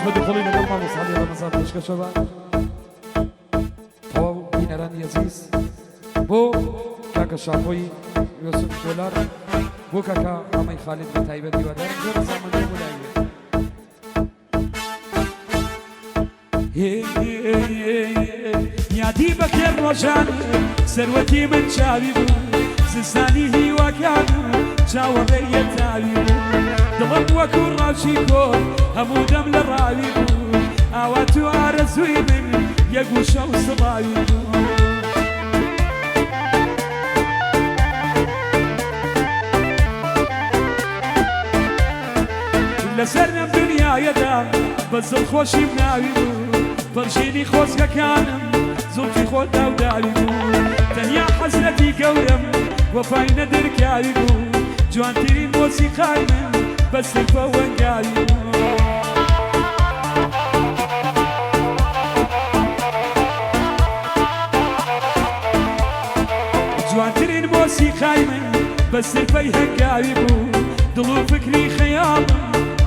بدخولي لقل ما بصالي رمضان بشكل شباب طواب بينران يزيز بو كاكا شاكوي يوسف دولار بو كاكا عمي خالد بتايبة ديوادار جور زماني ملايين يادي بكر روشان سروتي من شابي بو سساني هي وكان شاوري تابي دڵم وەکو ڕاوچی کۆ هەموو دەم لە ڕاوی بوو ئاوات و ئارەزووی من یەک وشە و سڵاوی بوو لەسەر نەم دنیایەدا بە زڵخۆشیم ناوی بوو بەڕژێنی خۆزگەکانم زوڵفی خۆت داوداوی بوو تەنیا حەزرەتی گەورەم وەفای نەدرکاوی بوو جوانترین مۆسیقای من بەسرفە وەنگاوی بوو جوانترین مۆسیقای من بەسرفەی هەنگاوی بوو دڵ و فکری خەیاڵم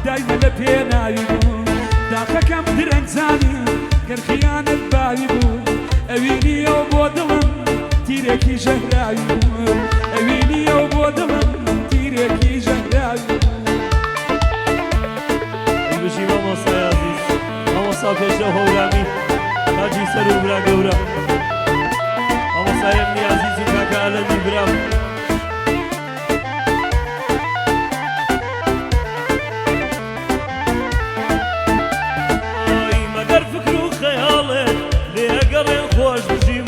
دایمە لە پێناوی بوو داخەکەم درەنجانی گەر خیانەت باوی بوو ئەوینیەوە بۆ دڵم تیرێکی ژەهراوی بوو ئەوینیەوە بۆ دڵم تیرێکی ژەهراوی بوو بژی مامۆستای عەزیز مامۆستا پێشە هەورامی کاجی سەر و برا گەورە مامۆستای ئەمنی عەزیز و کاکە ئەلەمی برام مەگەر فکر و خەیاڵێت لێگەڕێن خۆش بژیم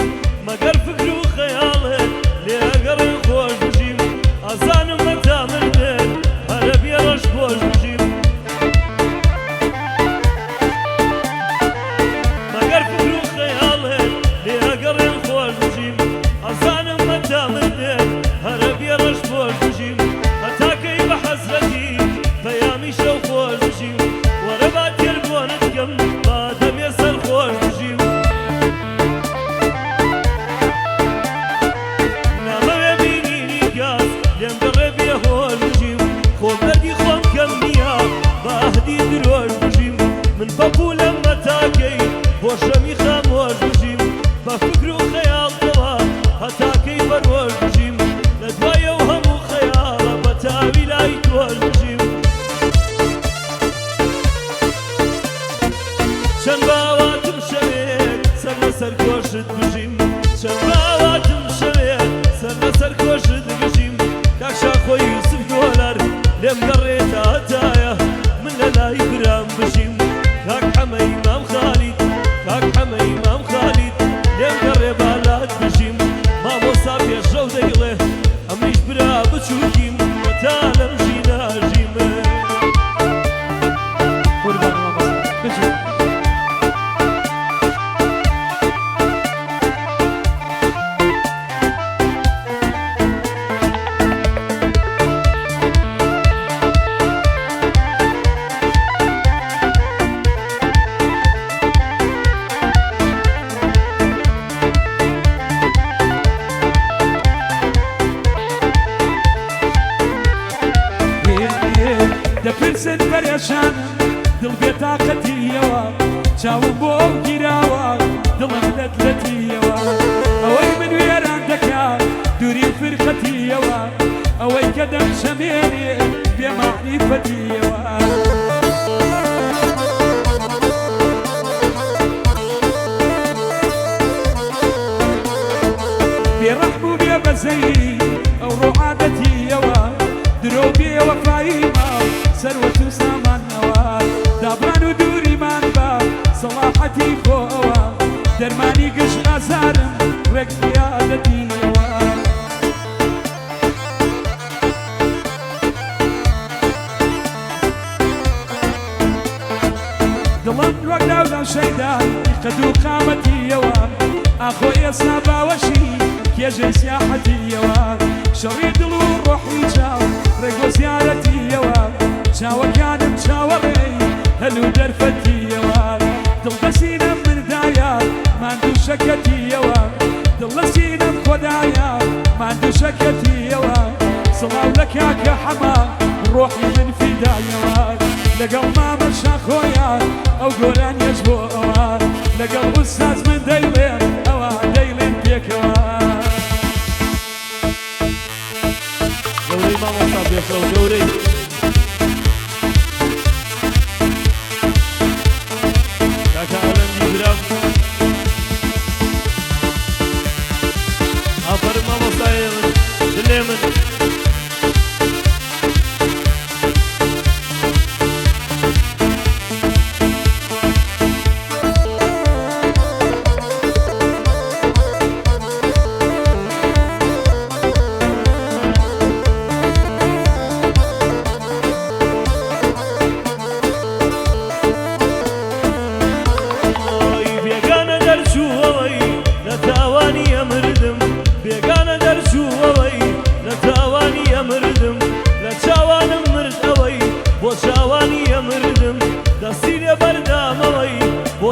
مەگەر فکر و خەیاڵێت لێگەڕێن خۆش بژیم ئازانم مەتا مردێت هەرە بێڕەش خۆش بژیم مەگەر فکر و خەیاڵێت لێگەڕێن خۆش بژیم ئازانم مەتا مردێت هەرە بێڕەش خۆش بژیم هەتاکەی بە حەزرەتی پەیامی شەو خۆش بژیم وەرە با تێر بۆنت کەم با دەمێ سەر خۆش بژیم نامەوێ بینینی گاز لێم گەڕێ بێ هۆش بژیم خۆمەردی خۆم کەم نییە با ئەهدی درۆژ بژیم من بەپوو لەم مەتاکەی بۆ شەمی خامۆش بژیم بە فکر و خەیاڵەوە هەتاکەی بەرۆژ بژیم لە دوایە و هەموو خەیاڵە بە تاوی لای تۆش بژیم چەند باواتم شەوێت سەر لەسەر کۆشت بژیم چەند باواتم شەوێت سەر لەسەر کۆشت بژیم کاک شاخۆی یوسف دۆلار لێم گەڕێتە هەتایە من لە لای برام بژیم کاک حەمە ئیمام خالید کاک حەمە ئیمام خالید لێم گەڕێ بالات بژیم مامۆستا پێشەو دەیڵێ ئەمریش برا بچووکیم وەتا لەم ژینە ژیمە قوربان مامۆستا بچوو دەپرسن پەرێشانم دڵ بێتاقەتیەوە چاوم بۆ ئەو گیراوە دڵم لەتلەتیەوە ئەوەی من وێران دەکات دووری فرقەتیەوە ئەوەی کە دەمشەمێنێ بێمەعریفەتیەوە بێڕەحم و بێبەزەیی ئەو ڕۆعادەتیەوە درۆ بێوەفایی ماو سەروەت و سامانەوە دابران و دووریمان بە سەڵاحەتی خۆەوە دەرمانی گشت ئازارم ڕێک زیادەتیەوە دڵم وەک داودان شەیدان قەد و قامەتیەوە ئاخۆ ئێستا باوەشی کێژەی سیاحەتیەوە شەڕی دڵ و ڕۆحی چاو ڕێک بۆ زیارەتیەوە چاوەکانم چاوەڕێی هەلو دەرفەتیەوە دڵ بە سینەم مردایە ماندوو شەکەتیەوە دڵ لە سینەم خۆدایە ماندوو شەکەتیەوە سڵاو لە کاکە حەما ڕۆحی من فیدایەوە لەگەڵ مامەشا خۆیان ئەو گۆران یەش بۆ ئەوان لەگەڵ ئوستاز من دەیڵێن ئەوان دەیڵێن پێکەوە گەورەی مامۆستا پێشەوە گەورەی کاکە ئەڵەندی برام ئافەرم مامۆستایە من دلێ من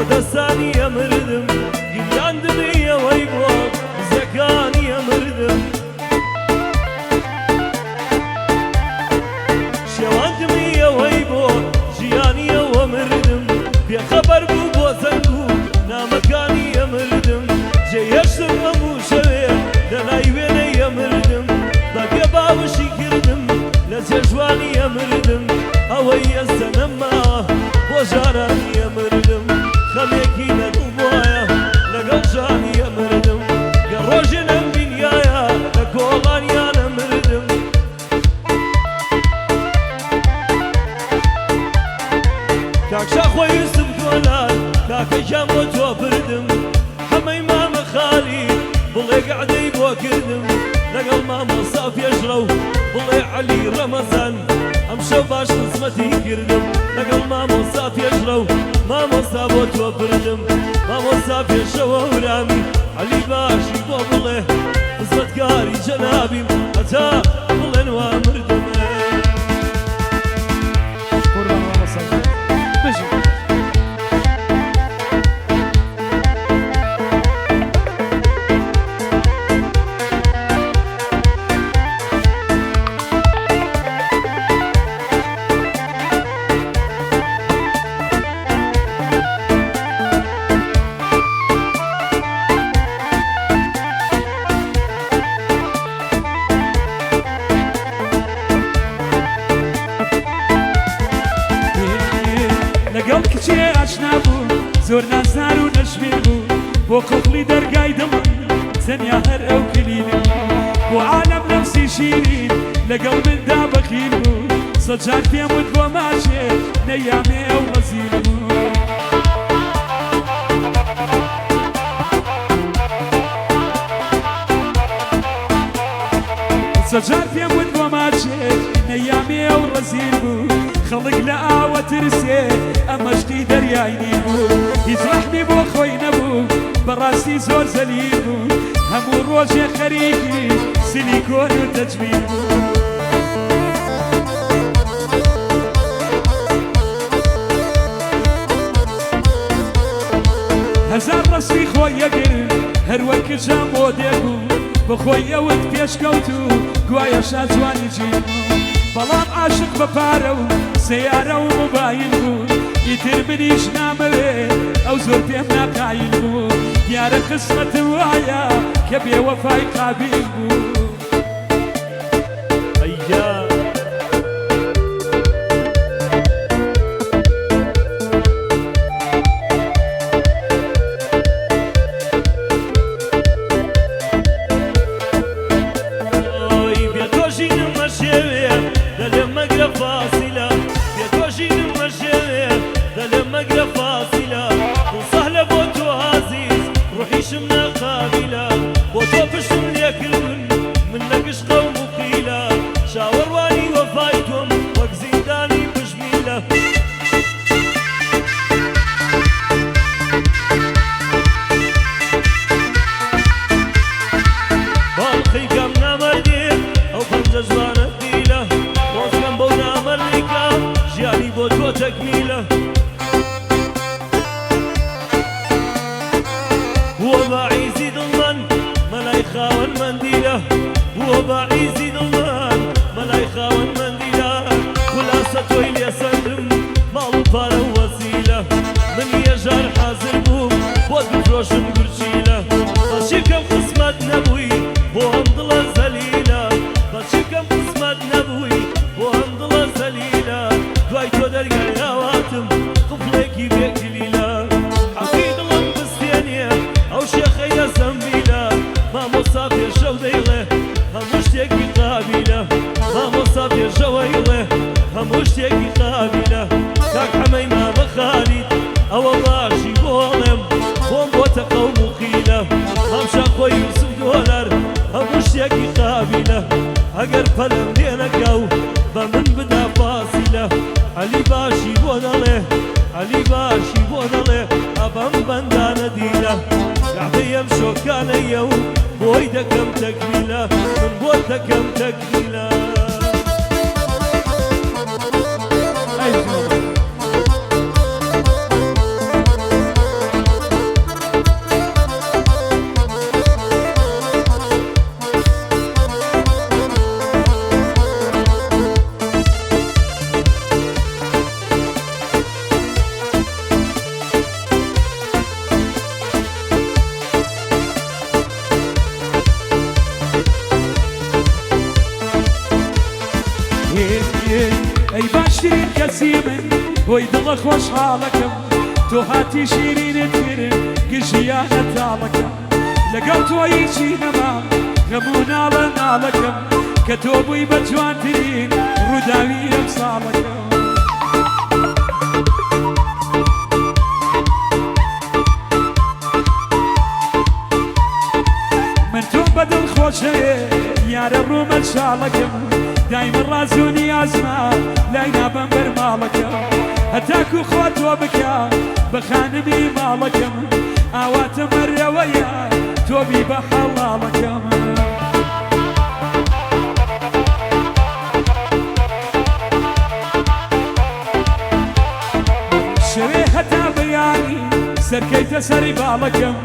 دەستانی ئەمردم گیراندمی ئەوەی بۆ زەکانی ئەمردم شێواندمی ئەوەی بۆ ژیانی ئەوە مردم بێخەبەر بوو بۆ زەنگ و نامەکانی ئەمردم جێهێشتم هەموو شەوێ لەلای وێنەی ئەمردم بەگێ باوشی کردم لە جێژوانی ئەمردم ئەوەی ئێستا نەماوە بۆ ژارانی ئەمردم خەمێکی نەبوو وایە لەگەڵ ژانی ئەمردم گە ڕۆژێ نەمبینیایە لە کۆڵانیان ئەمردم کاکشا خۆی یوسف گۆلان کاکەشان بۆ تۆ بردم هەمەی مامە خالی بڵێ گەعدەی بۆ کردم لەگەڵ مامۆستا پێشڕەو بڵێ عەلی ڕەمەزان ئەم شەو باش خزمەتی کردم لەگەڵ مامۆستا پێشڕەو مامۆستا بۆ تۆ بردم مامۆستا پێشەوە ورامی عەلی باشی بۆ بڵێ خزمەتکاری جەنابیم هەتا بڵێن وا مردم لەگەڵ کچێ ئاشنا بوو زۆر نازدار و نەشمێر بوو بۆ قوفڵی دەرگای دڵم تەنیا هەر ئەو کلیلم بۆ عالەم نەفسی شیرین لەگەڵ مندا بەخیل بوو سەد جار پێم وت بۆ ماچێ نەیامێ ئەو ڕەزیل بوو سەد جار پێم وت بۆ ماچێ نەیامێ ئەو ڕەزیل بوو خەڵک لە ئاوە ترسێ ئەمەشتی دەریای نین بوو هیچ ڕەحمی بۆ خۆی نەبوو بەڕاستی زۆر زەلیل بوو هەموو ڕۆژێ خەریکی سیلیکۆن و تەجمیل بوو هەزار ڕەسمی خۆی یەگرت هەروەک کچە مۆدێر بوو بەخۆی ئەوت پێشکەوت و گوایە شاجوانی جین بوو بەڵام عاشق بە پارە و سەیارە و مۆبایل بوو ئیتر منیش نامەوێ ئەو زۆر پێم ناقایل بوو دیارە قسمەتم وایە کە بێوەفای قابیل بوو تكميله هو باعي يزيد المن ملايخا والمنديله هو باعي يزيد المن ملايخا ڕۆژم گورجیلە بەچی کەم قسمەت نەبووی بۆ ئەم دڵە زەلیلە بەچی کەم قسمەت نەبووی بۆ ئەم دڵە زەلیلە دوای تۆ دەرگای هاواتم قفڵێکی بێکلیلە حەقی دڵم بستێنێ ئەو شێخەیە زەمبیلە مامۆستا پێشەو دەیڵێ هەموو شتێکی قابیلە مامۆستا پێشەوەیڵێ هەموو شتێکی قابیلە کاک حەمەی مامە خالید ئەوە باشی بۆڵێم بۆم بۆتە قەوم و قیلە مامشا خۆی یوسف دۆلەر هەموو شتێکی قابیلە ئەگەر پەلم لێنەکە و بە من بدا فاسیلە عەلی باشی بۆ دەڵێ عەلی باشی بۆ دەڵێ ئەبەم بەندانە دیلە کعبەیەم شۆکانەیە و بۆی دەکەم تەکمیلە من بۆ دەکەم تەکمیلە ئەی باشترین کەسی من بۆی دڵە خۆشحاڵەکەم تۆ هاتی شیرینت کرد گژیانە تاڵەکەم لەگەڵ تۆی چی نەما غەموو ناڵە ناڵەکەم کە تۆ بووی بە جوانترین ڕووداوی ئەم ساڵەکەم من تۆ بەدڵ خۆشەیە یارە ڕوومە شاڵەکەم دایمە ڕاز و نیازمە لای نابەم بەر ماڵەکەم هەتاکو خۆ تۆ بکە بە خانمی ماڵەکەم ئاواتە مەرەوەیە تۆبی بە حەڵاڵەکەم شەوێ هەتا بەیانی سەرکەیتە سەری باڵەکەم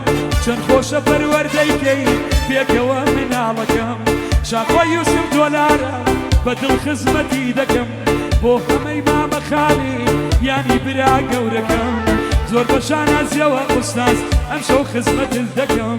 چەند خۆشە پەروەردەیکەی پێکەوە مناڵەکەم شاخۆی یوسف دۆلارە بەدڵ خزمەتی دەکەم بۆ هەمەی مامە خاڵی یانی برا گەورەکەم زۆر بە شانازیەوە ئوستاز ئەم شەو خزمەتت دەکەم